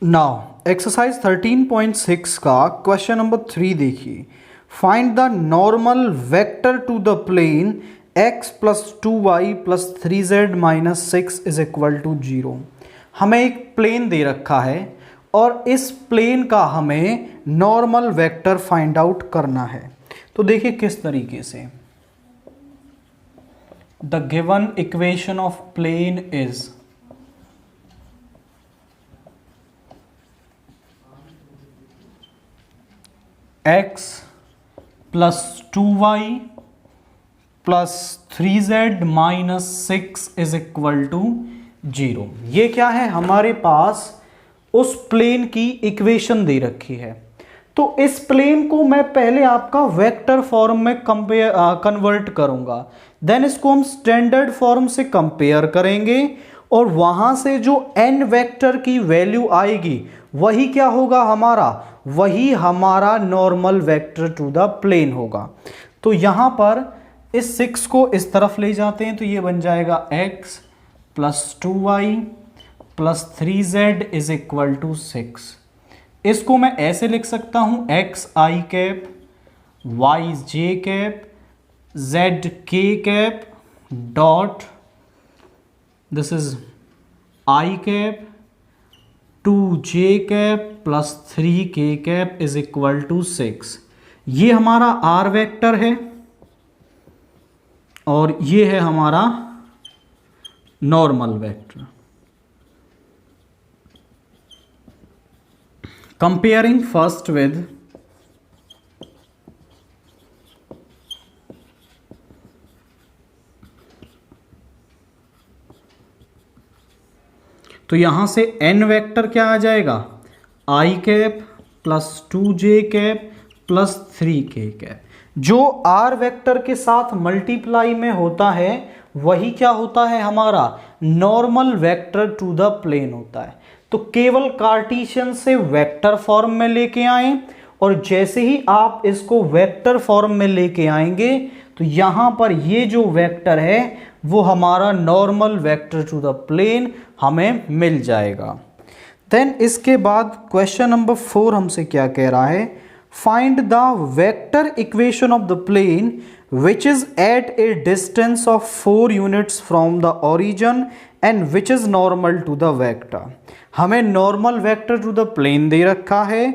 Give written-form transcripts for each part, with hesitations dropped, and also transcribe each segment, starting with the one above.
Now exercise 13.6 का question number 3 देखिए। Find the normal vector to the plane x plus 2y plus 3z minus 6 is equal to 0। हमें एक plane दे रखा है और इस प्लेन का हमें नॉर्मल वेक्टर फाइंड आउट करना है। तो देखिए किस तरीके से, the given equation of plane is x plus 2y plus 3z minus 6 is equal to 0। ये क्या है, हमारे पास उस प्लेन की इक्वेशन दे रखी है। तो इस प्लेन को मैं पहले आपका वेक्टर फॉर्म में कन्वर्ट करूंगा, देन इसको हम स्टैंडर्ड फॉर्म से कंपेयर करेंगे और वहां से जो n वेक्टर की वैल्यू आएगी वही क्या होगा हमारा, वही हमारा normal vector to the plane होगा। तो यहां पर इस 6 को इस तरफ ले जाते हैं तो ये बन जाएगा x plus 2y plus 3z is equal to 6। इसको मैं ऐसे लिख सकता हूं x i cap, y j cap, z k cap dot this is i cap 2j cap plus 3k cap is equal to 6। ये हमारा r वेक्टर है और ये है हमारा normal vector. Comparing first with तो यहां से n वेक्टर क्या आ जाएगा, i cap plus 2j cap plus 3k cap. जो r वेक्टर के साथ मल्टीप्लाई में होता है वही क्या होता है, हमारा normal vector to the plane होता है। तो केवल कार्टेशियन से वेक्टर फॉर्म में लेके आए और जैसे ही आप इसको वेक्टर फॉर्म में लेके आएंगे तो यहां पर ये जो वेक्टर है वो हमारा normal vector to the plane हमें मिल जाएगा। देन इसके बाद क्वेश्चन नंबर 4 हमसे क्या कह रहा है, find the vector equation of the plane which is at a distance of 4 units from the origin and which is normal to the vector. हमें normal vector to the plane दे रखा है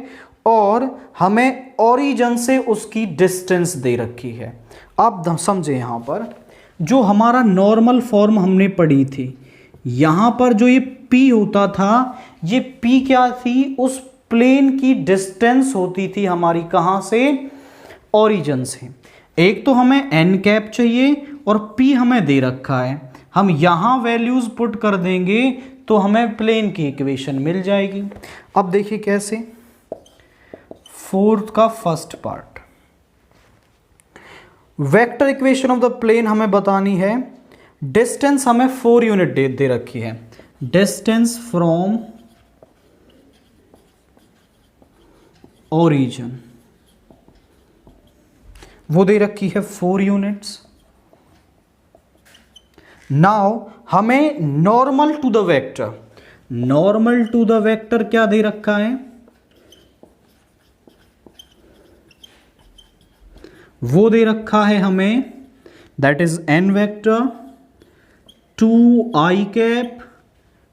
और हमें ओरिजिन से उसकी डिस्टेंस दे रखी है। आप समझे, यहां पर जो हमारा नॉर्मल फॉर्म हमने पढ़ी थी, यहां पर जो ये P होता था, ये P क्या थी, उस प्लेन की डिस्टेंस होती थी हमारी, कहां से, ओरिजिन से। एक तो हमें n कैप चाहिए और P हमें दे रखा है, हम यहां वैल्यूज पुट कर देंगे तो हमें प्लेन की इक्वेशन मिल जाएगी। अब देखिए कैसे, फोर्थ का first part, vector equation of the plane हमें बतानी है। डिस्टेंस हमें 4 यूनिट दे रखी है, डिस्टेंस फ्रॉम ओरिजिन वो दे रखी है 4 यूनिट्स। नाउ हमें normal to the vector, normal to the vector क्या दे रखा है, वो दे रखा है हमें, that is n vector 2i cap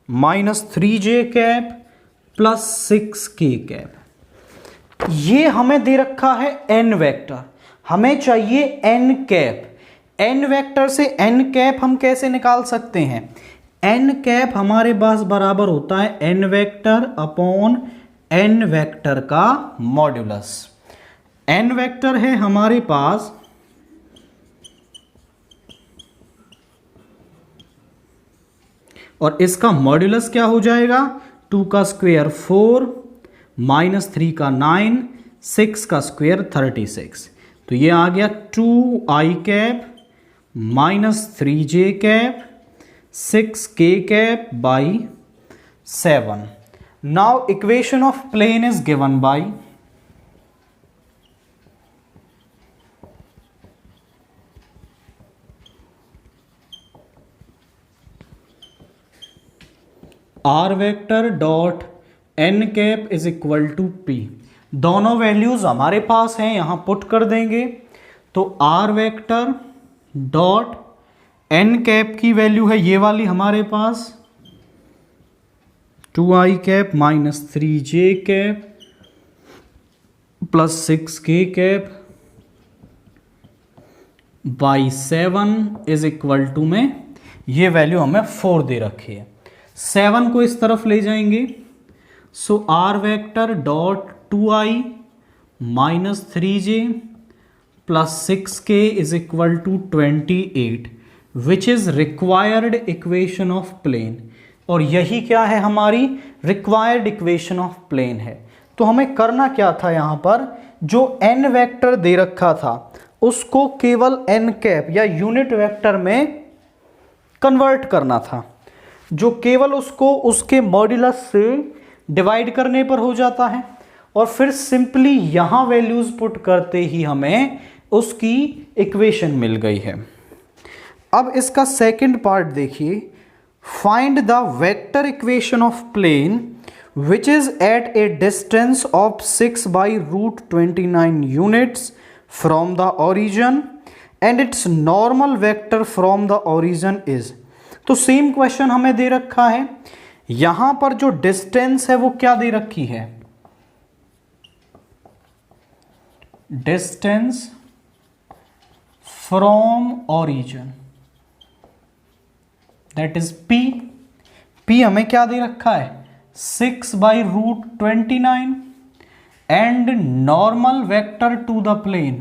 minus 3j cap plus 6k cap. ये हमें दे रखा है n वेक्टर, हमें चाहिए n कैप। n वेक्टर से n कैप हम कैसे निकाल सकते हैं, n कैप हमारे पास बराबर होता है n vector upon n vector का मॉड्यूलस। n वेक्टर है हमारे पास और इसका मॉड्यूलस क्या हो जाएगा, 2 का स्क्वायर 4 माइनस 3 का 9, 6 का स्क्वायर 36। तो ये आ गया 2i cap minus 3j cap 6k cap by 7। Now equation of plane is given by r vector dot n cap is equal to p. दोनों वैल्यूज हमारे पास हैं, यहां पुट कर देंगे तो r vector dot n cap की value है ये वाली हमारे पास 2i cap minus 3j cap plus 6k cap by 7 is equal to में ये वैल्यू हमें 4 दे रखी है। 7 को इस तरफ ले जाएंगे, so R vector dot 2i minus 3j plus 6k is equal to 28 which is required equation of plane. और यही क्या है, हमारी रिक्वायर्ड इक्वेशन ऑफ प्लेन है। तो हमें करना क्या था, यहां पर जो n वेक्टर दे रखा था उसको केवल n कैप या यूनिट वेक्टर में कन्वर्ट करना था, जो केवल उसको उसके मॉड्यूलस से डिवाइड करने पर हो जाता है और फिर सिंपली यहां वैल्यूज पुट करते ही हमें उसकी इक्वेशन मिल गई है। अब इसका सेकंड पार्ट देखिए, find the vector equation of plane which is at a distance of 6 by root 29 units from the origin and its normal vector from the origin is। तो same question हमें दे रखा है, यहां पर जो डिस्टेंस है वो क्या दे रखी है, distance from origin that is p। p हमें क्या दे रखा है 6 by root 29 and normal vector to the plane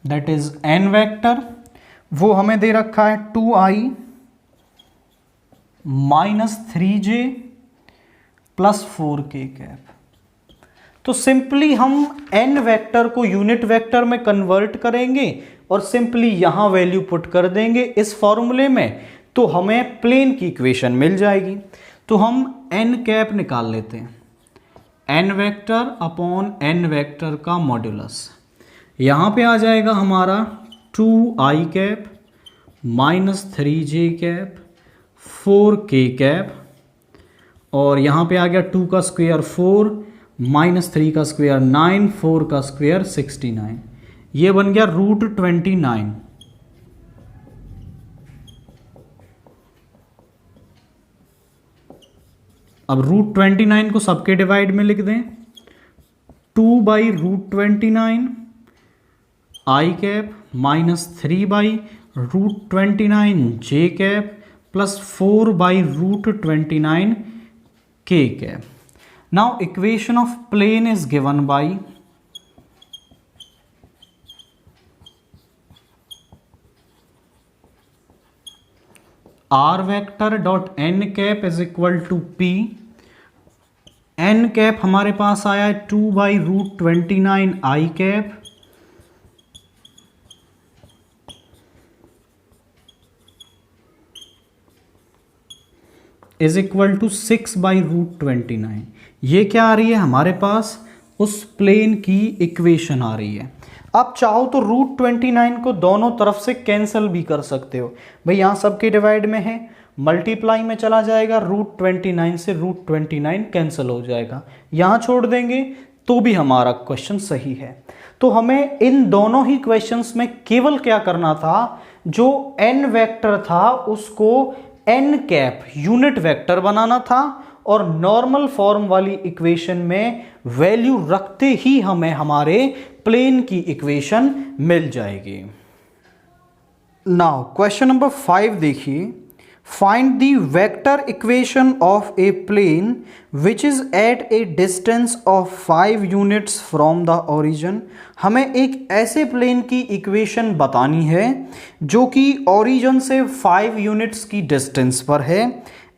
that is n vector, वो हमें दे रखा है 2i minus 3j plus 4k cap. तो सिंपली हम n वेक्टर को यूनिट वेक्टर में कन्वर्ट करेंगे और सिंपली यहां वैल्यू पुट कर देंगे इस फॉर्मूले में, तो हमें प्लेन की इक्वेशन मिल जाएगी। तो हम n कैप निकाल लेते हैं, n vector upon n vector का मॉड्यूलस, यहां पे आ जाएगा हमारा 2i cap minus 3j cap 4k cap और यहां पे आ गया 2 का स्क्वायर 4 माइनस 3 का स्क्वायर 9 4 का स्क्वायर 69, ये बन गया रूट 29। अब रूट 29 को सबके डिवाइड में लिख दें, 2 by root 29 i cap minus 3 by root 29 j cap plus 4 by root 29 k cap. Now equation of plane is given by r vector dot n cap is equal to p. N cap हमारे पास आया है 2 by root 29 i cap is equal to 6 by root 29। ये क्या आ रही है हमारे पास, उस प्लेन की इक्वेशन आ रही है। आप चाहो तो रूट 29 को दोनों तरफ से कैंसिल भी कर सकते हो, भाई यहाँ सबके डिवाइड में है, मल्टीप्लाई में चला जाएगा, रूट 29 से रूट 29 कैंसिल हो जाएगा, यहाँ छोड़ देंगे तो भी हमारा क्वेश्चन सही है। तो हमें इन दोनों ही क्वेश्चंस में केवल क्या करना था, जो n वेक्टर था उसको n कैप यूनिट वेक्टर बनाना था और नॉर्मल फॉर्म वाली इक्वेशन में वैल्यू रखते ही हमें हमारे प्लेन की इक्वेशन मिल जाएगी। नाउ क्वेश्चन नंबर 5 देखिए, find the vector equation of a plane which is at a distance of 5 units from the origin. हमें एक ऐसे प्लेन की इक्वेशन बतानी है जो कि ओरिजिन से 5 यूनिट्स की डिस्टेंस पर है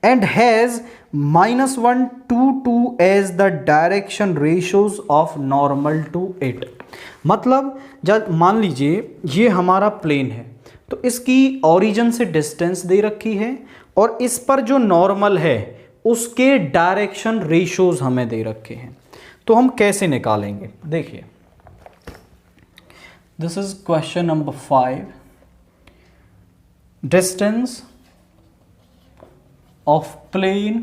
and has -1 to 2 as the direction ratios of normal to it. मतलब जब मान लीजिए ये हमारा प्लेन है तो इसकी ओरिजिन से डिस्टेंस दे रखी है और इस पर जो नॉर्मल है उसके डायरेक्शन रेशियोज हमें दे रखे हैं। तो हम कैसे निकालेंगे, देखिए this is question number 5। distance of plane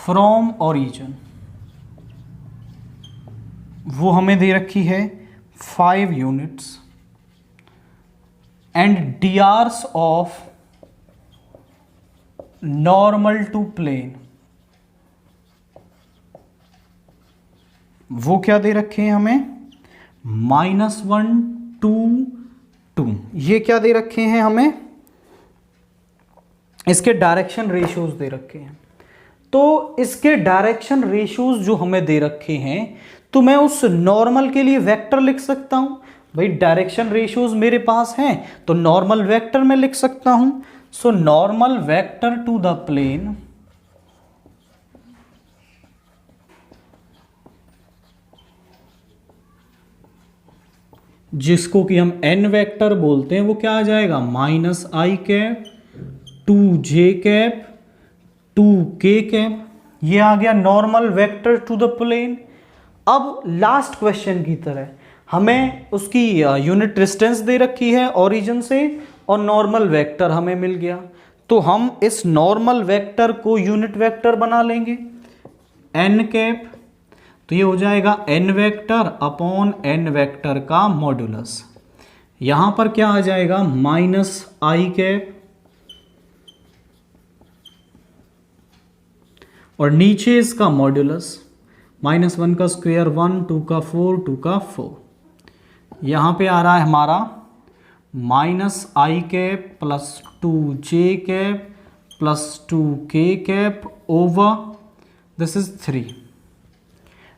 from origin, वो हमें दे रखी है 5 units, and drs of normal to plane, वो क्या दे रखे हैं हमें, -1 2 2। ये क्या दे रखे हैं हमें, इसके डायरेक्शन रेशियोज दे रखे हैं। तो इसके डायरेक्शन रेशियोज जो हमें दे रखे हैं, तो मैं उस नॉर्मल के लिए वेक्टर लिख सकता हूं। भाई डायरेक्शन रेशियोज मेरे पास हैं तो नॉर्मल वेक्टर में लिख सकता हूं। So normal vector to the plane जिसको कि हम n वेक्टर बोलते हैं, वो क्या आ जाएगा, -i cap 2j cap 2k cap. ये आ गया normal vector to the plane. अब लास्ट क्वेश्चन की तरह हमें उसकी यूनिट डिस्टेंस दे रखी है ओरिजिन से और नॉर्मल वेक्टर हमें मिल गया, तो हम इस नॉर्मल वेक्टर को यूनिट वेक्टर बना लेंगे n कैप। तो ये हो जाएगा n vector upon n vector का मॉड्यूलस। यहां पर क्या आ जाएगा, -i कैप, और नीचे इसका मॉड्यूलस, -1 का स्क्वायर 1, 2 का 4, 2 का 4। यहां पे आ रहा है हमारा -i cap plus 2j cap plus 2k cap over this is 3।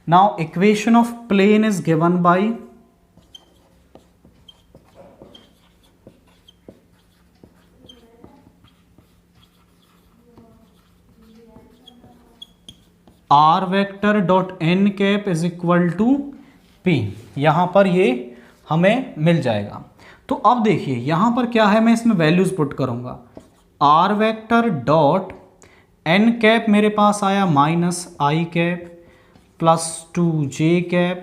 Now equation of plane is given by r vector dot n cap is equal to p। यहां पर ये हमें मिल जाएगा। तो अब देखिए यहां पर क्या है, मैं इसमें वैल्यूज पुट करूंगा। r vector dot n cap मेरे पास आया -i cap plus 2j cap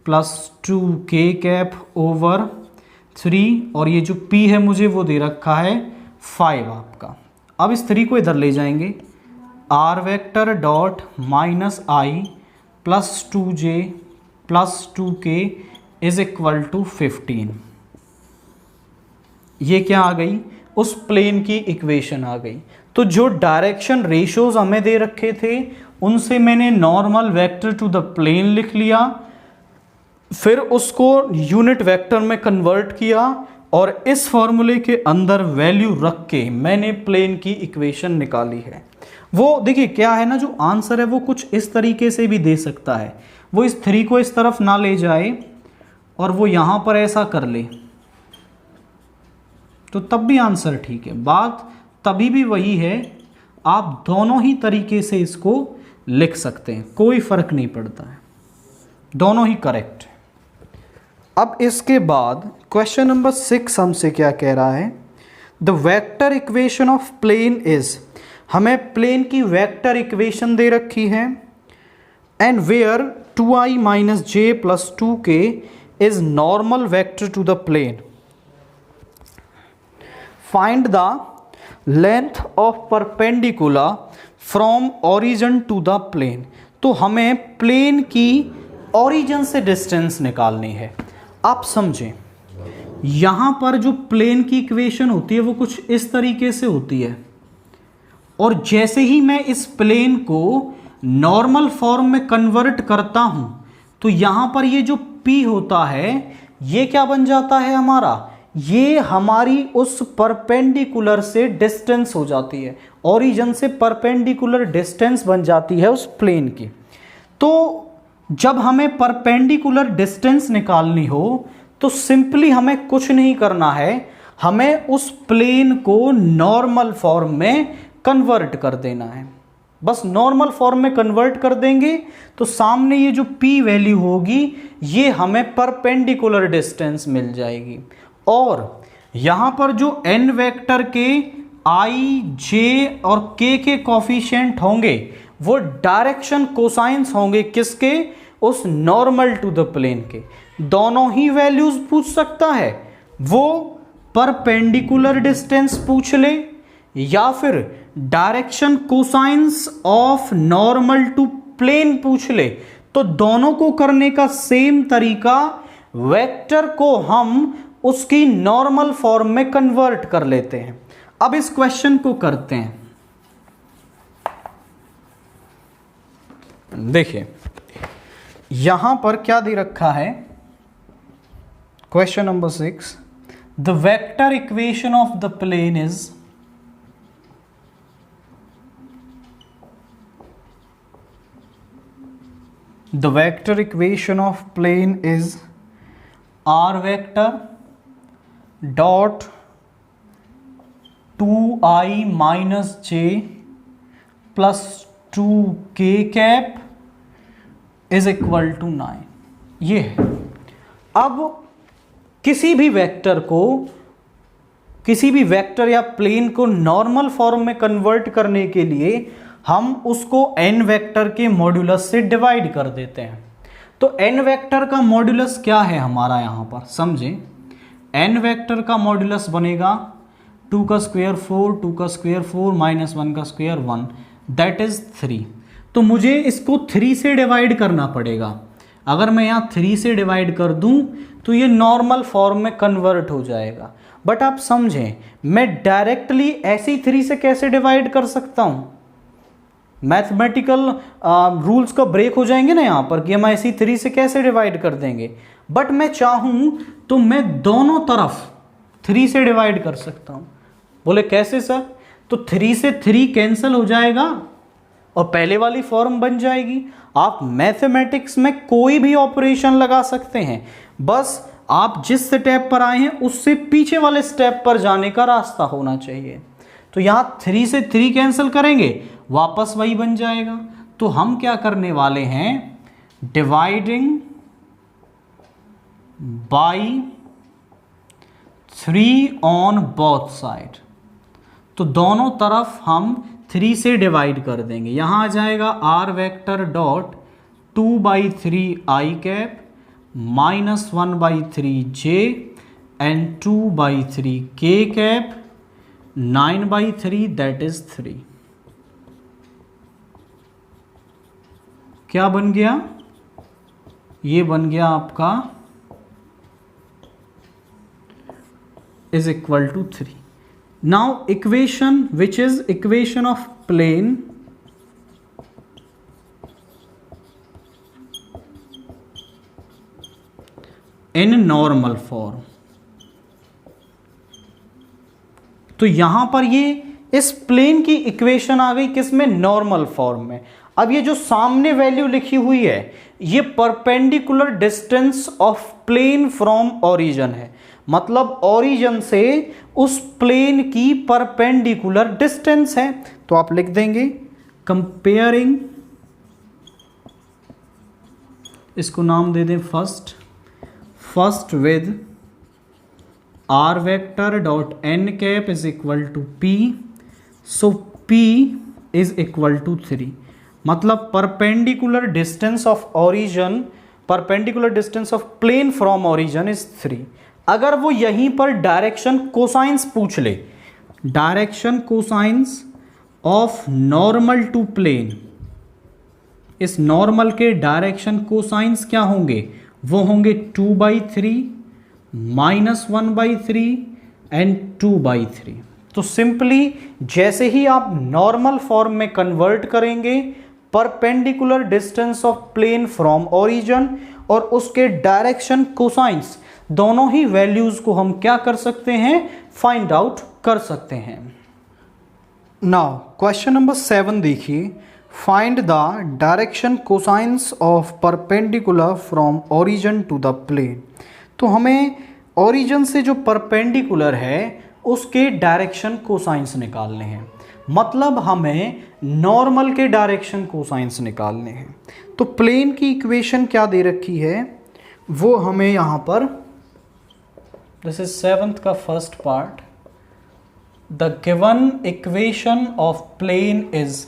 plus 2k cap over 3, और ये जो p है मुझे वो दे रखा है 5 आपका। अब इस 3 को इधर ले जाएंगे, r vector dot -i plus 2j plus 2k is equal to 15। ये क्या आ गई, उस प्लेन की इक्वेशन आ गई। तो जो डायरेक्शन रेशियोज हमें दे रखे थे उनसे मैंने normal vector to the plane लिख लिया, फिर उसको यूनिट वेक्टर में कन्वर्ट किया और इस फॉर्मूले के अंदर वैल्यू रख के मैंने प्लेन की इक्वेशन निकाली है। वो देखिए क्या है ना, जो आंसर है वो कुछ इस तरीके से भी दे सकता है। वो इस 3 को इस तरफ ना ले जाए और वो यहां पर ऐसा कर ले तो तब भी आंसर ठीक है। बात तभी भी वही है, आप दोनों ही तरीके से इसको लिख सकते हैं, कोई फर्क नहीं पड़ता है, दोनों ही करेक्ट है। अब इसके बाद क्वेश्चन नंबर 6 हमसे क्या कह रहा है, the vector equation of plane is, हमें प्लेन की वेक्टर इक्वेशन दे रखी है, and where 2i minus j plus 2k is normal vector to the plane, find the length of perpendicular from origin to the plane. तो हमें plane की origin से distance निकालनी है। आप समझें, यहां पर जो प्लेन की इक्वेशन होती है वो कुछ इस तरीके से होती है, और जैसे ही मैं इस प्लेन को नॉर्मल फॉर्म में कन्वर्ट करता हूं तो यहां पर ये जो P होता है ये क्या बन जाता है हमारा, ये हमारी उस परपेंडिकुलर से डिस्टेंस हो जाती है, ओरिजिन से परपेंडिकुलर डिस्टेंस बन जाती है उस प्लेन की। तो जब हमें परपेंडिकुलर डिस्टेंस निकालनी हो तो सिंपली हमें कुछ नहीं करना है, हमें उस प्लेन को नॉर्मल फॉर्म में कन्वर्ट कर देना है। बस नॉर्मल फॉर्म में कन्वर्ट कर देंगे तो सामने ये जो P वैल्यू होगी ये हमें परपेंडिकुलर डिस्टेंस मिल जाएगी, और यहां पर जो n वेक्टर के i, j और k के कोफिशिएंट होंगे वो डायरेक्शन कोसाइंस होंगे किसके, उस नॉर्मल टू द प्लेन के, दोनों ही वैल्यूज पूछ सकता है। वो परपेंडिकुलर डिस्टेंस पूछ ले या फिर direction cosines of normal to plane पूछ ले, तो दोनों को करने का सेम तरीका, वेक्टर को हम उसकी नॉर्मल फॉर्म में कन्वर्ट कर लेते हैं। अब इस क्वेश्चन को करते हैं। देखिए यहां पर क्या दे रखा है, question number 6, the vector equation of the plane is the vector equation of plane is r vector dot 2i minus j plus 2k cap is equal to 9। ये है। अब किसी भी वेक्टर या प्लेन को नॉर्मल फॉर्म में convert करने के लिए हम उसको n वेक्टर के मॉड्यूलस से डिवाइड कर देते हैं। तो n वेक्टर का मॉड्यूलस क्या है हमारा, यहां पर समझें, n वेक्टर का मॉड्यूलस बनेगा 2 का स्क्वायर 4, 2 का स्क्वायर 4 माइनस 1 का स्क्वायर 1, दैट इज 3। तो मुझे इसको 3 से डिवाइड करना पड़ेगा। अगर मैं यहाँ 3 से डिवाइड कर दूं तो ये नॉर्मल फॉर्म में कन्वर्ट हो जाएगा। बट आप समझें, मैं डायरेक्टली ऐसी 3 से कैसे डिवाइड कर सकता हूं? मैथमेटिकल रूल्स का ब्रेक हो जाएंगे ना यहाँ पर कि हम ऐसी 3 से कैसे डिवाइड कर देंगे। बट मैं चाहूं तो मैं दोनों तरफ 3 से डिवाइड कर सकता हूं। बोले कैसे सर? तो 3 से 3 कैंसिल हो जाएगा और पहले वाली फॉर्म बन जाएगी। आप मैथमेटिक्स में कोई भी ऑपरेशन लगा सकते हैं, बस आप जिस स्टेप पर आए हैं उससे पीछे वाले स्टेप पर जाने का रास्ता होना चाहिए। तो यहां 3 से 3 कैंसिल करेंगे, वापस वही बन जाएगा। तो हम क्या करने वाले हैं, dividing by 3 on both side. तो दोनों तरफ हम 3 से डिवाइड कर देंगे। यहां आ जाएगा r vector dot 2/3 i cap minus 1/3 j and 2/3 k cap 9/3 that is 3। क्या बन गया? ये बन गया आपका is equal to 3। Now equation which is equation of plane in normal form. तो यहां पर ये इस प्लेन की इक्वेशन आ गई किसमें? नॉर्मल फॉर्म में। अब ये जो सामने वैल्यू लिखी हुई है ये perpendicular distance of plane from origin है, मतलब ओरिजिन से उस प्लेन की परपेंडिकुलर डिस्टेंस है। तो आप लिख देंगे कंपेयरिंग, इसको नाम दे दें first with r vector dot n cap is equal to p. So p is equal to 3, मतलब perpendicular distance of origin, perpendicular distance of plane from origin is 3। अगर वो यहीं पर डायरेक्शन कोसाइंस पूछ ले, direction cosines of normal to plane, इस normal के direction cosines क्या होंगे? वो होंगे 2/3 माइनस 1/3 एंड 2/3। तो सिंपली जैसे ही आप नॉर्मल फॉर्म में कन्वर्ट करेंगे, perpendicular distance of plane from origin और उसके डायरेक्शन कोसाइंस, दोनों ही वैल्यूज को हम क्या कर सकते हैं? फाइंड आउट कर सकते हैं। नाउ क्वेश्चन नंबर 7 देखिए, find the direction cosines of perpendicular from origin to the plane. तो हमें ओरिजिन से जो परपेंडिकुलर है उसके डायरेक्शन कोसाइंस निकालने हैं, मतलब हमें नॉर्मल के डायरेक्शन कोसाइंस निकालने हैं। तो प्लेन की इक्वेशन क्या दे रखी है वो हमें यहाँ पर, दिस इज 7th का first part, the given equation of plane is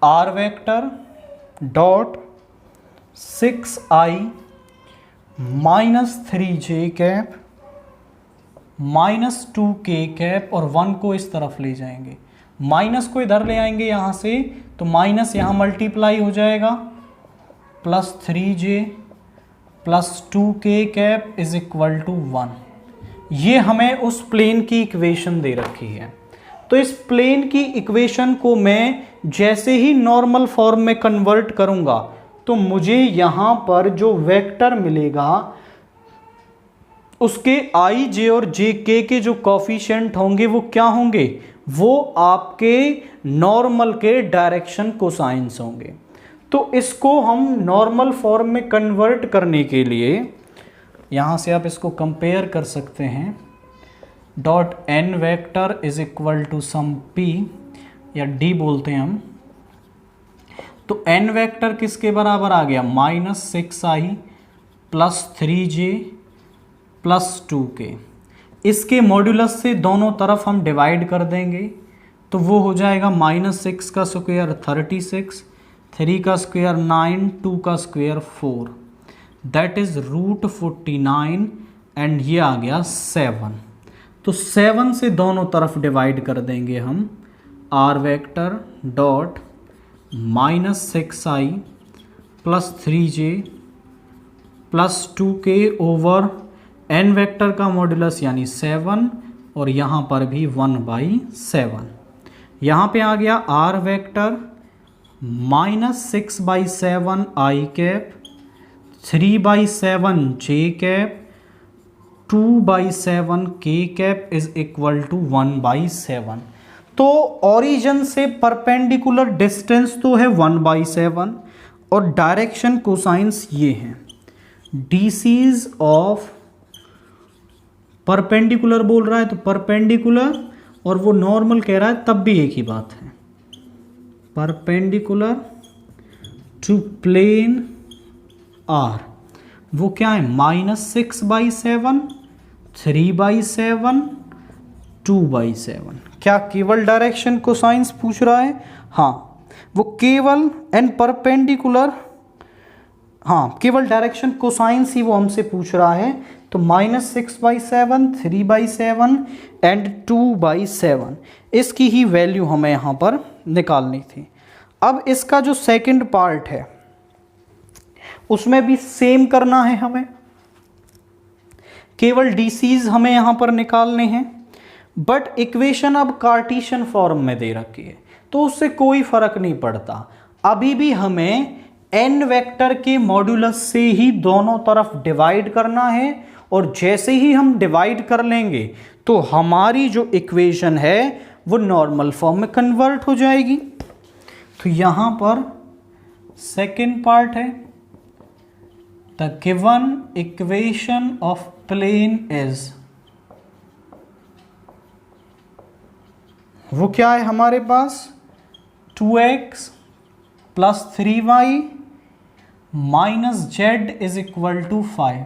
r vector dot 6i minus 3j cap minus 2k cap और 1 को इस तरफ ले जाएंगे, माइनस को इधर ले आएंगे यहाँ से, तो माइनस यहाँ मल्टीप्लाई हो जाएगा plus 3j plus 2k cap is equal to 1। ये हमें उस प्लेन की इक्वेशन दे रखी है। तो इस प्लेन की इक्वेशन को मैं जैसे ही नॉर्मल फॉर्म में कन्वर्ट करूंगा तो मुझे यहां पर जो वेक्टर मिलेगा उसके आई जे और जे के जो कॉफिशिएंट होंगे वो क्या होंगे, वो आपके नॉर्मल के डायरेक्शन कोसाइंस होंगे। तो इसको हम नॉर्मल फॉर्म में कन्वर्ट करने के लिए यहाँ से आप इसको कंपेयर कर सकते हैं। Dot n vector is equal to some p या डी बोलते हैं हम। तो एन वेक्टर किसके बराबर आ गया, minus 6i plus 3j plus 2k। इसके मॉड्यूलस से दोनों तरफ हम डिवाइड कर देंगे तो वो हो जाएगा माइनस 6 का स्क्वायर 36, 3 का स्क्वायर 9, 2 का square 4, that is root 49 and ये आ गया 7। तो 7 से दोनों तरफ डिवाइड कर देंगे हम। R vector dot minus 6i plus 3j plus 2k over n vector का मॉड्यूलस यानी 7 और यहाँ पर भी 1/7। यहाँ पे आ गया r vector minus 6/7 i cap, 3/7 j cap, 2/7 k cap is equal to 1/7। तो ओरिजिन से परपेंडिकुलर डिस्टेंस तो है 1/7 और डायरेक्शन कोसाइंस ये हैं। डीसीज ऑफ परपेंडिकुलर बोल रहा है तो परपेंडिकुलर और वो नॉर्मल कह रहा है तब भी एक ही बात है। परपेंडिकुलर टू प्लेन आर वो क्या है, माइनस 6/7, 3/7, 2/7। क्या केवल डायरेक्शन कोसाइंस पूछ रहा है? हाँ, वो केवल एंड परपेंडिकुलर, हाँ केवल डायरेक्शन कोसाइंस ही वो हमसे पूछ रहा है। तो माइनस 6/7, 3/7 एंड 2/7 इसकी ही वैल्यू हमें यहाँ पर निकालनी थी। अब इसका जो सेकंड पार्ट है उसमें भी सेम करना है हमें, केवल डीसीज हमें यहाँ पर निकालने हैं। बट इक्वेशन अब कार्टेशियन फॉर्म में दे रखी है तो उससे कोई फर्क नहीं पड़ता। अभी भी हमें एन वेक्टर के मॉड्यूलस से ही दोनों तरफ डिवाइड करना है और जैसे ही हम डिवाइड कर लेंगे तो हमारी जो इक्वेशन है वो नॉर्मल फॉर्म में कन्वर्ट हो जाएगी। तो यहां पर सेकेंड पार्ट है, the given equation of plane is, वो क्या है हमारे पास, 2x plus 3y minus z is equal to 5।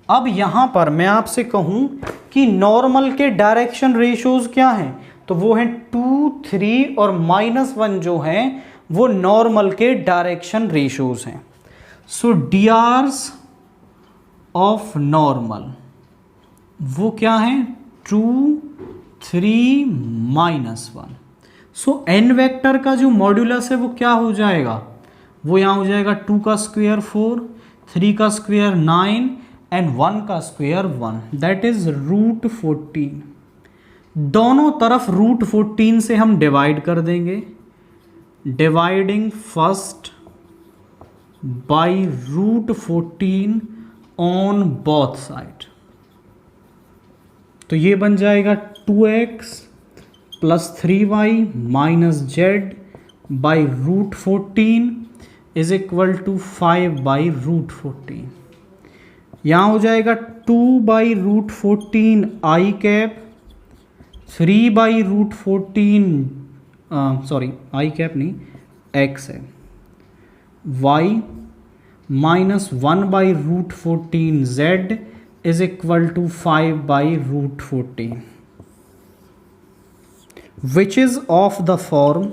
अब यहां पर मैं आपसे कहूं कि नॉर्मल के डायरेक्शन रेशियोज क्या हैं, तो वो हैं 2, 3 और -1 जो हैं वो नॉर्मल के डायरेक्शन रेशियोज हैं। सो डीआरस ऑफ नॉर्मल वो क्या है, 2, 3, -1। सो एन वेक्टर का जो मॉड्यूलस है वो क्या हो जाएगा, वो यहाँ हो जाएगा 2 का स्क्वायर 4, 3 का स्क्वायर 9 एंड 1 का स्क्वायर 1, दैट इज रूट 14। दोनों तरफ रूट 14 से हम डिवाइड कर देंगे, dividing first by root 14 on both side. तो ये बन जाएगा 2x plus 3y minus z by root 14 is equal to 5/√14। यहाँ हो जाएगा 2/√14 i cap, 3/√14 sorry i cap नहीं x है, y minus 1/√14 z is equal to 5/√14 which is of the form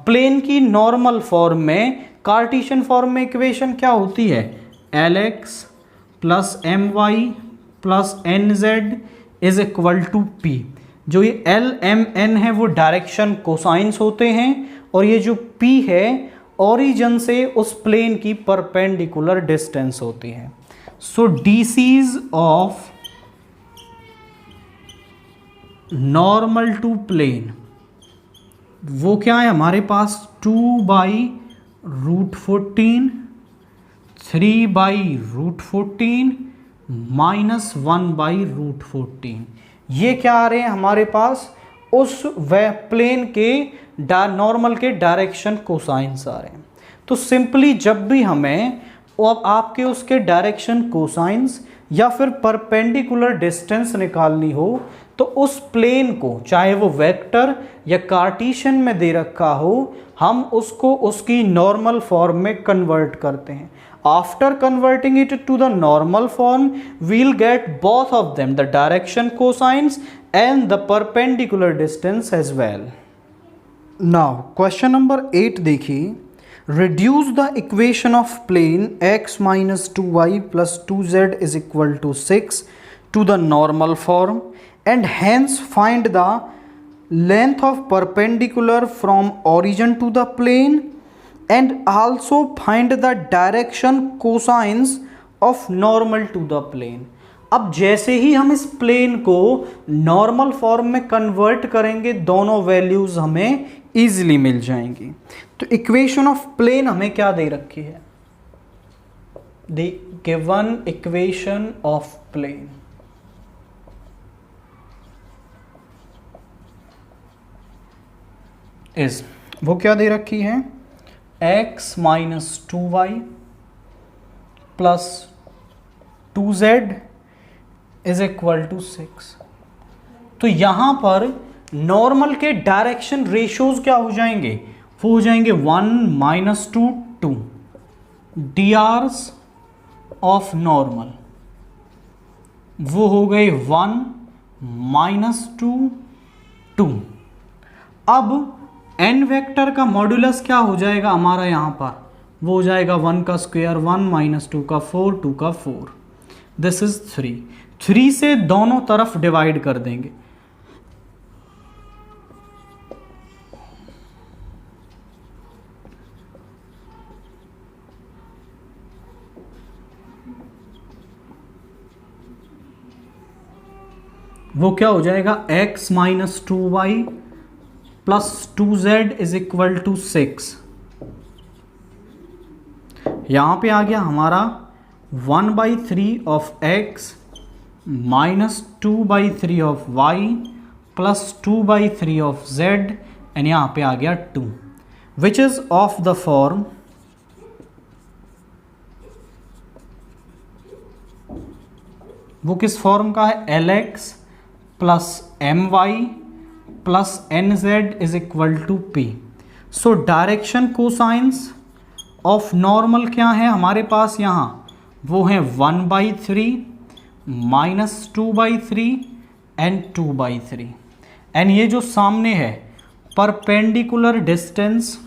plane की नॉर्मल फॉर्म में, कार्टेशियन फॉर्म में equation क्या होती है, Lx plus m y plus n z is equal to p. जो ये एल एम एन है वो डायरेक्शन कोसाइंस होते हैं, और ये जो p है ओरिजिन से उस प्लेन की परपेंडिकुलर डिस्टेंस होती है। So DCs of normal to plane वो क्या है हमारे पास, 2/√14, 3/√14 माइनस 1/√14। ये क्या आ रहे हैं हमारे पास, उस वह प्लेन के नॉर्मल के डायरेक्शन कोसाइंस आ रहे हैं। तो सिंपली जब भी हमें अब आपके उसके डायरेक्शन कोसाइंस या फिर परपेंडिकुलर डिस्टेंस निकालनी हो, तो उस प्लेन को चाहे वो वेक्टर या कार्टेशियन में दे रखा हो, हम उसको उसकी नॉर्मल फॉर्म में कन्वर्ट करते हैं। After converting it to the normal form we'll get both of them, the direction cosines and the perpendicular distance as well. Now question number 8 देखिए, reduce the equation of plane x minus 2y plus 2z is equal to 6 to the normal form, and hence find the length of perpendicular from origin to the plane, and also find the direction cosines of normal to the plane। अब जैसे ही हम इस plane को normal form में convert करेंगे, दोनों values हमें easily मिल जाएंगी। तो इक्वेशन ऑफ प्लेन हमें क्या दे रखी है, the given equation of plane is, वो क्या दे रखी है, x minus 2y plus 2z is equal to 6। तो यहां पर नॉर्मल के डायरेक्शन रेशियोज क्या हो जाएंगे, वो हो जाएंगे 1 - 2 2 drs ऑफ नॉर्मल, वो हो गए 1 - 2 2। अब n वेक्टर का मॉड्यूलस क्या हो जाएगा हमारा यहां पर, वो हो जाएगा 1 का स्क्वायर 1 - 2 का 4 2 का 4, दिस इज 3। 3 से दोनों तरफ डिवाइड कर देंगे, वो क्या हो जाएगा, x minus 2y plus 2z is equal to 6। यहां पे आ गया हमारा 1/3 of x minus 2/3 of y plus 2/3 of z, and यहां पे आ गया 2, which is of the form वो किस फॉर्म का है, Lx plus m y plus n z is equal to p. So direction cosines of normal क्या है हमारे पास यहाँ, वो है 1/3 माइनस 2/3 एंड 2/3, एंड ये जो सामने है परपेंडिकुलर डिस्टेंस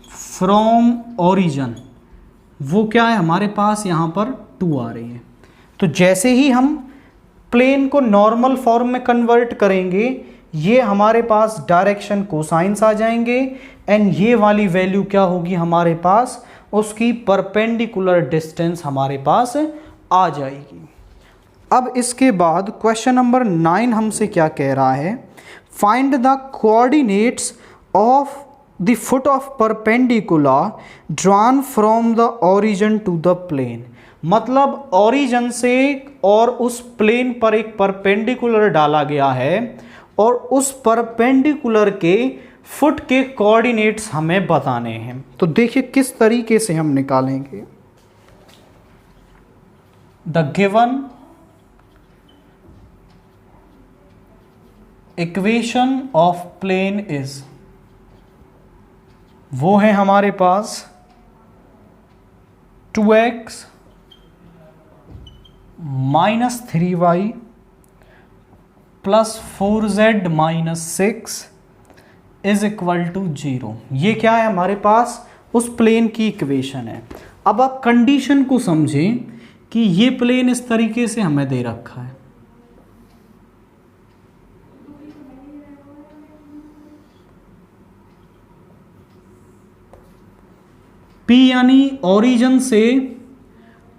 फ्रॉम ओरिजिन, वो क्या है हमारे पास यहाँ पर 2 आ रही है। तो जैसे ही हम प्लेन को नॉर्मल फॉर्म में कन्वर्ट करेंगे, ये हमारे पास डायरेक्शन कोसाइंस आ जाएंगे, एंड ये वाली वैल्यू क्या होगी हमारे पास, उसकी परपेंडिकुलर डिस्टेंस हमारे पास आ जाएगी। अब इसके बाद क्वेश्चन नंबर 9 हमसे क्या कह रहा है, find the coordinates of the foot of perpendicular drawn from the origin to the plane। मतलब ओरिजिन से और उस प्लेन पर एक परपेंडिकुलर डाला गया है, और उस परपेंडिकुलर के फुट के कोऑर्डिनेट्स हमें बताने हैं। तो देखिए किस तरीके से हम निकालेंगे, the given equation of plane is, वो है हमारे पास 2x -3y plus 4z minus 6 is equal to 0। ये क्या है हमारे पास, उस प्लेन की इक्वेशन है। अब आप कंडीशन को समझें कि ये प्लेन इस तरीके से हमें दे रखा है, P यानी ओरिजिन से,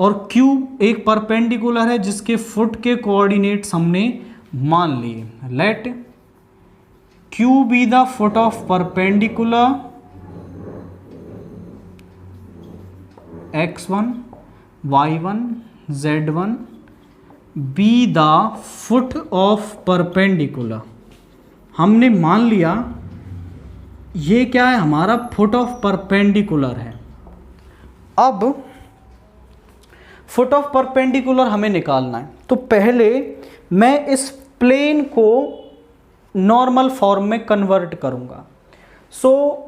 और Q एक परपेंडिकुलर है जिसके फुट के कोऑर्डिनेट्स हमने मान लिए। Let Q be the foot of perpendicular x1 y1 z1 be the foot of perpendicular. हमने मान लिया ये क्या है, हमारा फुट ऑफ परपेंडिकुलर है। अब फुट ऑफ परपेंडिकुलर हमें निकालना है, तो पहले मैं इस प्लेन को नॉर्मल फॉर्म में कन्वर्ट करूंगा।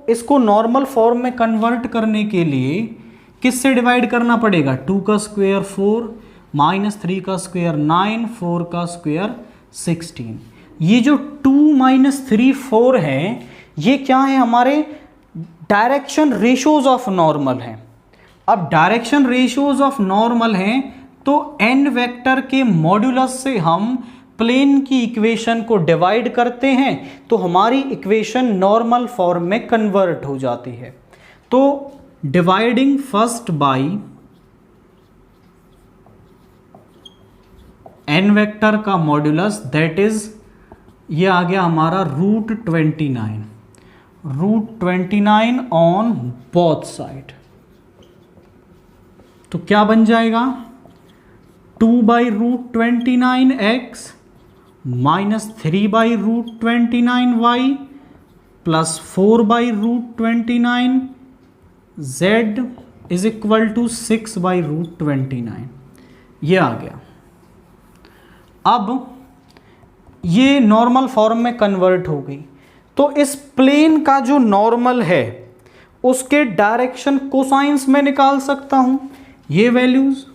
इसको नॉर्मल फॉर्म में कन्वर्ट करने के लिए किससे डिवाइड करना पड़ेगा, 2 का स्क्वायर 4 माइनस 3 का स्क्वायर 9 4 का स्क्वायर 16। ये जो 2 माइनस 3 4 है ये क्या है, हमारे डायरेक्शन रेशियोज ऑफ नॉर्मल हैं। अब डायरेक्शन रेशियोज ऑफ नॉर्मल हैं तो n वेक्टर के मॉड्यूलस से हम प्लेन की इक्वेशन को डिवाइड करते हैं तो हमारी इक्वेशन नॉर्मल फॉर्म में कन्वर्ट हो जाती है। तो dividing first by n vector का मॉड्यूलस, दैट इज ये आ गया हमारा √29 ऑन बोथ साइड। तो क्या बन जाएगा, 2/√29x minus 3/√29y plus 4/√29z is equal to 6/√29। ये आ गया। अब ये नॉर्मल फॉर्म में कन्वर्ट हो गई, तो इस प्लेन का जो नॉर्मल है उसके डायरेक्शन कोसाइंस में निकाल सकता हूं। ये values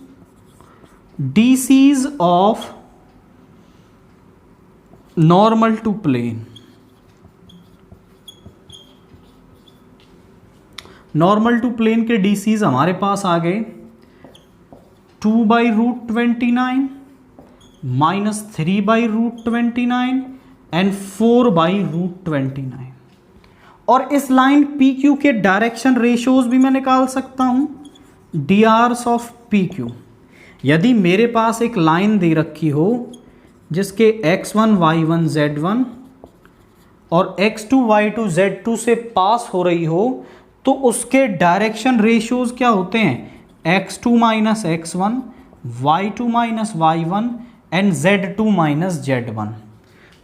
DC's of normal to plane, normal to plane के DC's हमारे पास आ गए 2/√29 माइनस 3/√29 एंड 4/√29। और इस लाइन PQ के डायरेक्शन रेशियोज भी मैं निकाल सकता हूं, DRs ऑफ PQ। यदि मेरे पास एक लाइन दे रखी हो जिसके x1 y1 z1 और x2 y2 z2 से पास हो रही हो तो उसके डायरेक्शन रेशियोज क्या होते हैं, x2 minus x1 y2 minus y1 and z2 minus z1।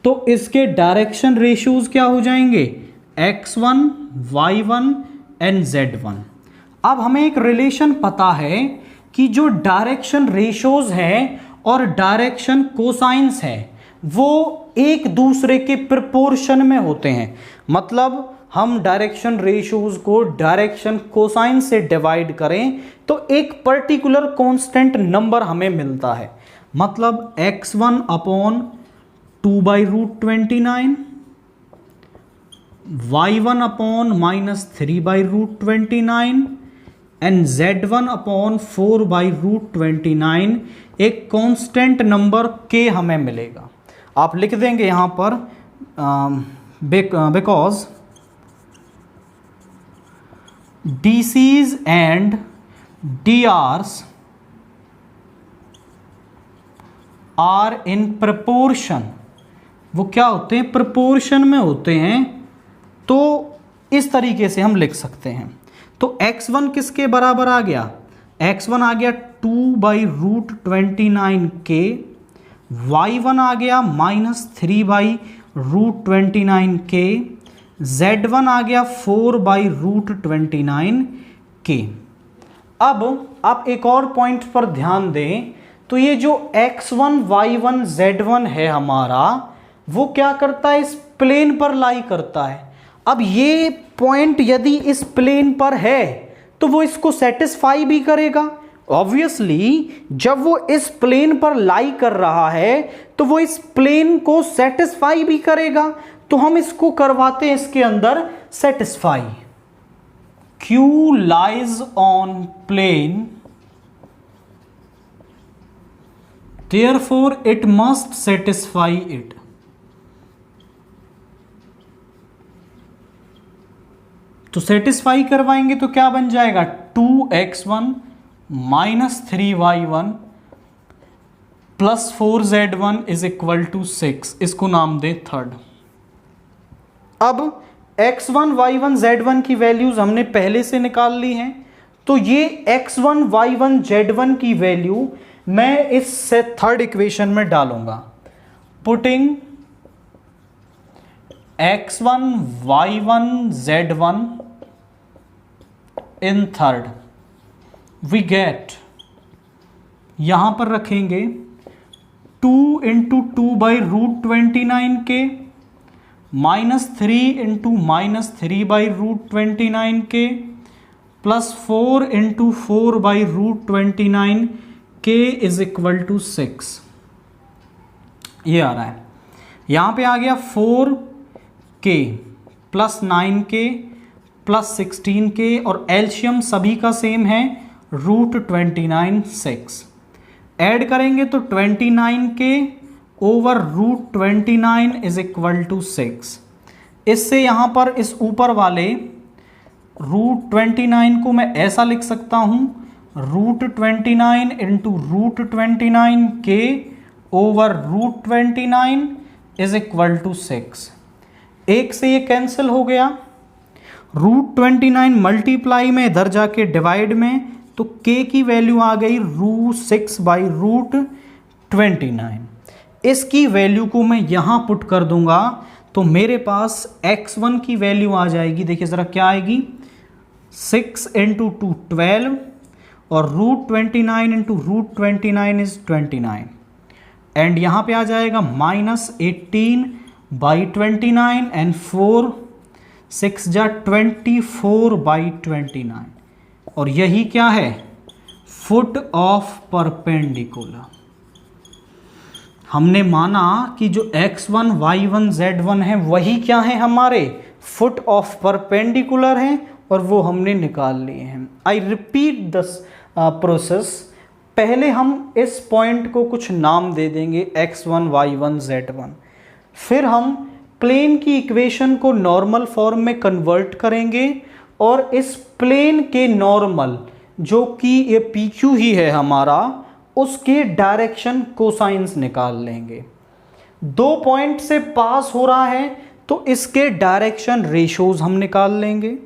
तो इसके डायरेक्शन रेशियोज क्या हो जाएंगे, x1 y1 एंड z1। अब हमें एक रिलेशन पता है कि जो डायरेक्शन रेशियोज हैं और डायरेक्शन कोसाइंस है वो एक दूसरे के प्रोपोर्शन में होते हैं। मतलब हम डायरेक्शन रेशियोज को डायरेक्शन कोसाइन से डिवाइड करें तो एक पर्टिकुलर कांस्टेंट नंबर हमें मिलता है। मतलब x1 upon 2/√29, y1 upon minus 3/√29 and z1 upon 4/√29 एक कांस्टेंट नंबर k हमें मिलेगा। आप लिख देंगे यहां पर because DC's and DRs are in proportion. वो क्या होते हैं, प्रपोर्शन में होते हैं। तो इस तरीके से हम लिख सकते हैं। तो x1 किसके बराबर आ गया, x1 आ गया 2/√29k, y1 आ गया माइनस 3/√29k, z1 आ गया 4/√29k। अब आप एक और पॉइंट पर ध्यान दें, तो ये जो x1 y1 z1 है हमारा, वो क्या करता है, इस प्लेन पर लाई करता है। अब ये पॉइंट यदि इस प्लेन पर है तो वो इसको सेटिस्फाई भी करेगा ऑब्वियसली जब वो इस प्लेन पर लाई कर रहा है तो वो इस प्लेन को सेटिस्फाई भी करेगा, तो हम इसको करवाते हैं इसके अंदर satisfy. Q lies on plane, therefore it must satisfy it. तो सेटिस्फाई करवाएंगे तो क्या बन जाएगा, 2x1 minus 3y1 plus 4z1 is equal to 6। इसको नाम दे थर्ड। अब x1 y1 z1 की वैल्यूज हमने पहले से निकाल ली हैं, तो ये x1 y1 z1 की वैल्यू मैं इस थर्ड इक्वेशन में डालूंगा। Putting x1 y1 z1 in third, we get, यहां पर रखेंगे 2 into 2 by root 29 k minus 3 into minus 3 by root 29 k plus 4 into 4 by root 29 के इज इक्वल टू 6। ये आ रहा है, यहां पे आ गया 4 के प्लस 9 के प्लस 16 के, और एलशियम सभी का सेम है रूट 29 6। ऐड करेंगे तो 29 k over root 29 is equal to 6। इससे यहां पर इस ऊपर वाले रूट 29 को मैं ऐसा लिख सकता हूं, root 29 into root 29 k over root 29 is equal to 6। एक से ये कैंसिल हो गया, रूट 29 मल्टीप्लाई में इधर जाके डिवाइड में, तो k की वैल्यू आ गई रूट 6 बाई रूट 29। इसकी वैल्यू को मैं यहां पुट कर दूंगा तो मेरे पास x1 की वैल्यू आ जाएगी, देखिए जरा क्या आएगी, 6 इंटू 2 12 और root 29 into root 29 is 29, and यहां पे आ जाएगा माइनस 18 बाई 29 एंड 4 6 जा 24 बाई 29, और यही क्या है, फुट ऑफ परपेंडिकुलर। हमने माना कि जो x1 y1 z1 है वही क्या है, हमारे फुट ऑफ परपेंडिकुलर हैं, और वो हमने निकाल लिए हैं। I repeat this process. पहले हम इस पॉइंट को कुछ नाम दे देंगे x1 y1 z1, फिर हम प्लेन की इक्वेशन को नॉर्मल फॉर्म में कन्वर्ट करेंगे और इस प्लेन के नॉर्मल जो कि ये PQ ही है हमारा, उसके डायरेक्शन कोसाइंस निकाल लेंगे। 2 पॉइंट से पास हो रहा है तो इसके डायरेक्शन रेशियोज हम निकाल लेंगे।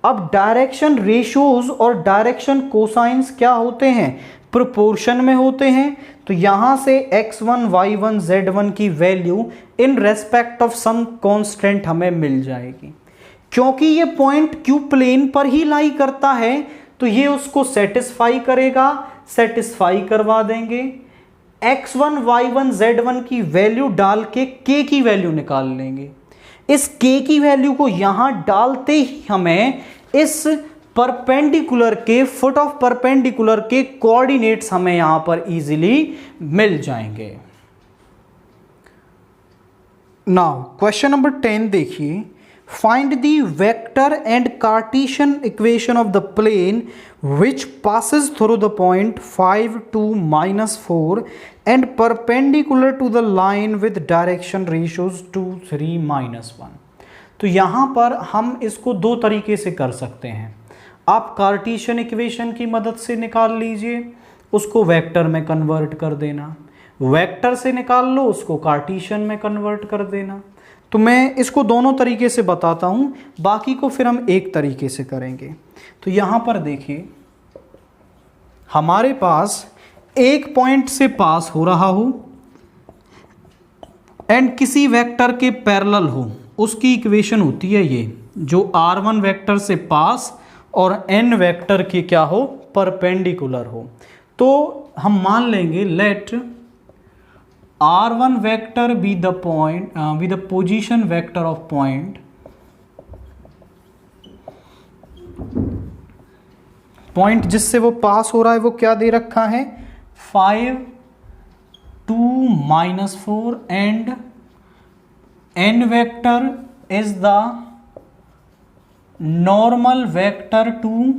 अब डायरेक्शन रेशियोज और डायरेक्शन कोसाइंस क्या होते हैं, प्रोपोर्शन में होते हैं, तो यहां से x1 y1 z1 की value in respect of some constant हमें मिल जाएगी। क्योंकि ये पॉइंट Q प्लेन पर ही लाई करता है तो ये उसको सेटिस्फाई करेगा, सेटिस्फाई करवा देंगे। x1 y1 z1 की वैल्यू डाल के k की वैल्यू निकाल लेंगे। इस k की वैल्यू को यहां डालते ही हमें इस परपेंडिकुलर के, फुट ऑफ परपेंडिकुलर के कोऑर्डिनेट्स हमें यहां पर इजीली मिल जाएंगे। नाउ क्वेश्चन नंबर 10 देखिए, find the vector and cartesian equation of the plane which passes through the point 5 2 minus 4 and perpendicular to the line with direction ratios 2 3 minus 1। तो यहाँ पर हम इसको दो तरीके से कर सकते हैं। आप कार्टेशियन इक्वेशन की मदद से निकाल लीजिए, उसको वेक्टर में कन्वर्ट कर देना, वेक्टर से निकाल लो उसको कार्टेशियन में कन्वर्ट कर देना। तो मैं इसको दोनों तरीके से बताता हूँ, बाकी को फिर हम एक तरीके से करेंगे। तो यहाँ पर देखिए, हमारे पास एक पॉइंट से पास हो रहा हो एंड किसी वेक्टर के पैरेलल हो, उसकी इक्वेशन होती है ये, जो r1 वेक्टर से पास और n वेक्टर के क्या हो, परपेंडिकुलर हो। तो हम मान लेंगे let r1 vector be the point be the position vector of point, point जिससे वो पास हो रहा है वो क्या दे रखा है 5 2 -4 and n vector is the normal vector to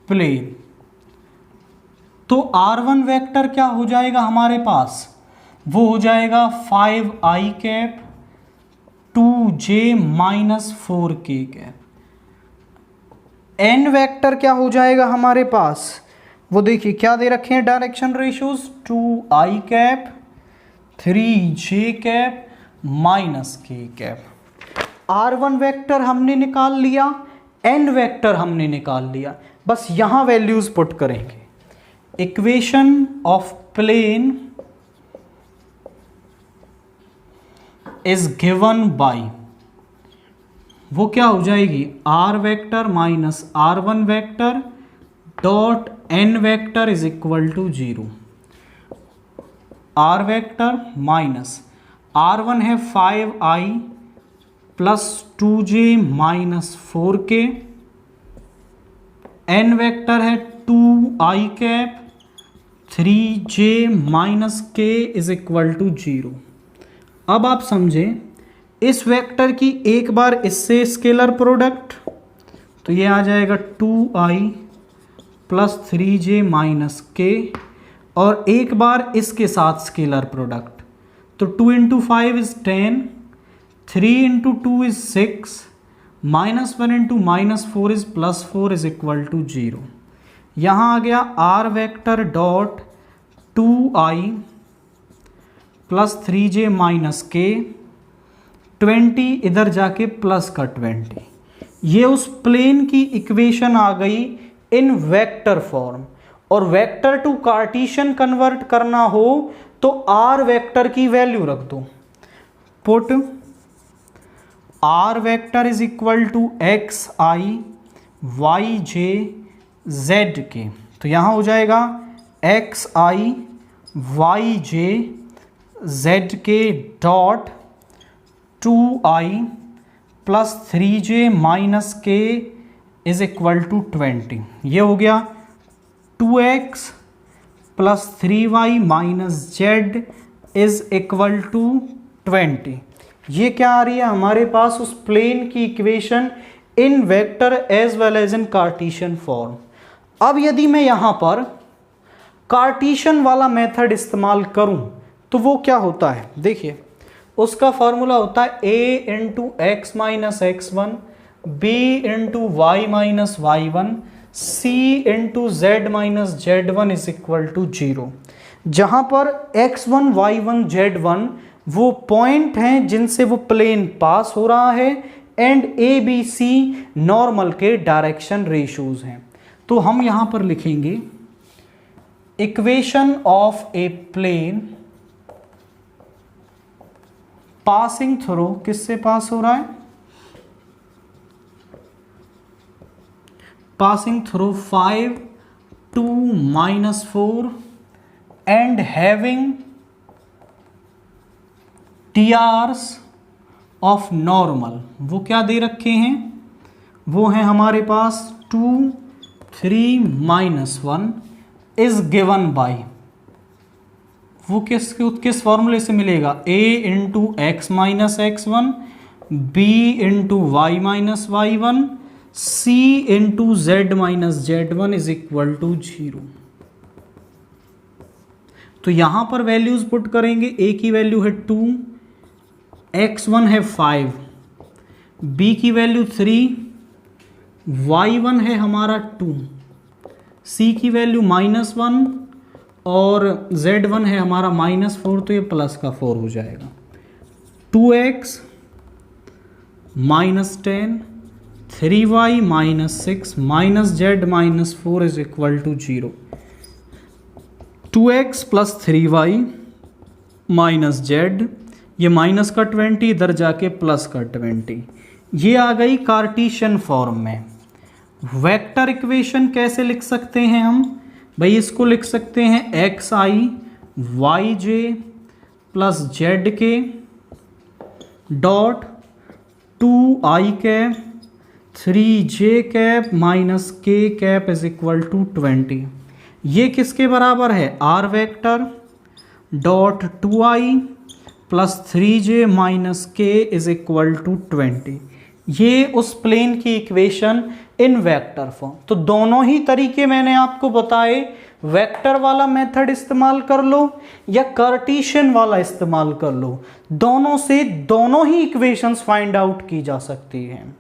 plane. तो R1 वेक्टर क्या हो जाएगा हमारे पास, वो हो जाएगा 5i cap 2j -4k cap. n vector क्या हो जाएगा हमारे पास, वो देखिए क्या दे रखे हैं direction ratios 2i cap 3j cap -k cap. R1 vector हमने निकाल लिया, n वेक्टर हमने निकाल लिया, बस यहां वैल्यूज पुट करेंगे। Equation of plane is given by, वो क्या हो जाएगी r vector minus r1 vector dot n vector is equal to 0। r vector minus r1 है 5i plus 2j -4k, n vector है 2i cap 3j -k is equal to 0। अब आप समझें इस वेक्टर की एक बार इससे स्केलर प्रोडक्ट, तो ये आ जाएगा 2i प्लस 3j -k, और एक बार इसके साथ स्केलर प्रोडक्ट, तो 2 × 5 is 10, 3 × 2 is 6, -1 × -4 is +4 is equal to 0। यहाँ आ गया r vector dot 2i plus 3j -k, 20 इधर जाके प्लस का 20, ये उस प्लेन की इक्वेशन आ गई इन वेक्टर फॉर्म। और वेक्टर टू कार्टेशियन कन्वर्ट करना हो तो r वेक्टर की वैल्यू रख दो, put r vector is equal to xi yj zk। तो यहाँ हो जाएगा xi yj zk dot 2i plus 3j -k is equal to 20। ये हो गया 2x plus 3y z is equal to 20। ये क्या आ रही है हमारे पास उस प्लेन की equation in vector as well as in cartesian form. अब यदि मैं यहाँ पर कार्टेशियन वाला मेथड इस्तेमाल करूँ तो वो क्या होता है, देखिए उसका फॉर्मूला होता है a × x - x1 b × y - y1 c × z - z1 is equal to 0। जहाँ पर x1 y1 z1 वो पॉइंट हैं जिनसे वो प्लेन पास हो रहा है and a b c normal के डायरेक्शन रेशियोज हैं। तो हम यहाँ पर लिखेंगे equation of a plane passing through, किससे पास हो रहा है, passing through 5 2 -4 and having TRs of normal. वो क्या दे रखे हैं, वो है हमारे पास 2 3 -1 इज गिवन बाय, वो किस फॉर्मूले से मिलेगा a × x - x1 b × y - y1 c × z - z1 is equal to 0। तो यहां पर वैल्यूज पुट करेंगे, a की वैल्यू है 2, x1 है 5, b की वैल्यू 3, y1 है हमारा 2, c की वैल्यू -1 और z1 है हमारा -4, तो ये प्लस का 4 हो जाएगा। 2x -10 3y -6 z -4 is equal to 0। 2x plus 3y z, ये माइनस का 20 इधर जाके प्लस का 20, ये आ गई कार्टेशियन फॉर्म में। वेक्टर इक्वेशन कैसे लिख सकते हैं हम, भाई इसको लिख सकते हैं xi yj plus zk dot 2i cap 3j cap minus k cap is equal to 20। ये किसके बराबर है? r vector dot 2i plus 3j minus k is equal to 20। ये उस प्लेन की इक्वेशन इन वेक्टर फॉर्म। तो दोनों ही तरीके मैंने आपको बताए, वेक्टर वाला मेथड इस्तेमाल कर लो या कार्टेशियन वाला इस्तेमाल कर लो, दोनों से दोनों ही इक्वेशंस फाइंड आउट की जा सकती हैं।